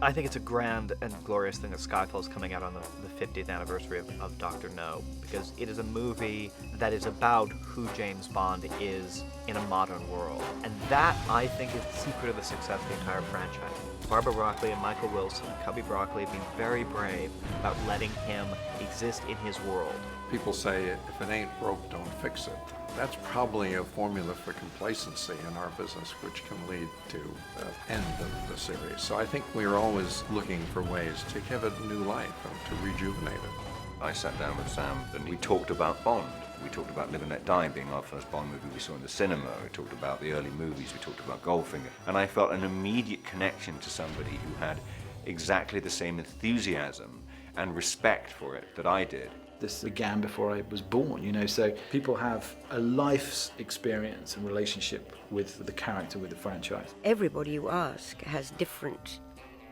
I think it's a grand and glorious thing that Skyfall is coming out on the 50th anniversary of Dr. No, because it is a movie that is about who James Bond is in a modern world. And that, I think, is the secret of the success of the entire franchise. Barbara Broccoli and Michael Wilson and Cubby Broccoli have been very brave about letting him exist in his world. People say, if it ain't broke, don't fix it. That's probably a formula for complacency in our business, which can lead to the end of the series. So I think we're always looking for ways to give it new life and to rejuvenate it. I sat down with Sam and we talked about Bond. We talked about Live and Let Die being our first Bond movie we saw in the cinema. We talked about the early movies. We talked about Goldfinger. And I felt an immediate connection to somebody who had exactly the same enthusiasm and respect for it that I did. This began before I was born, you know, so people have a life's experience and relationship with the character, with the franchise. Everybody you ask has different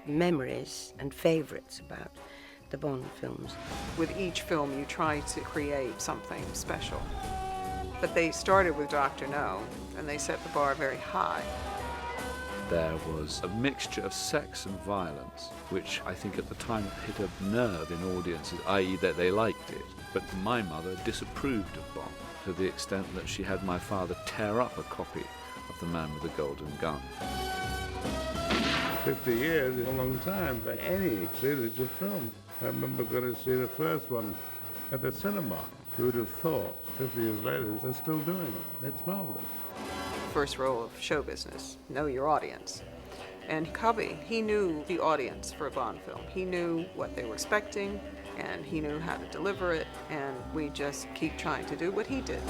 memories and favourites about the Bond films. With each film you try to create something special. But they started with Dr. No, and they set the bar very high. There was a mixture of sex and violence, which I think at the time hit a nerve in audiences, i.e. that they liked it. But my mother disapproved of Bond to the extent that she had my father tear up a copy of The Man with the Golden Gun. 50 years is a long time for any series of films. I remember going to see the first one at the cinema. Who would have thought 50 years later they're still doing it? It's marvelous. First rule of show business, know your audience. And Cubby, he knew the audience for a Bond film. He knew what they were expecting, and he knew how to deliver it, and we just keep trying to do what he did.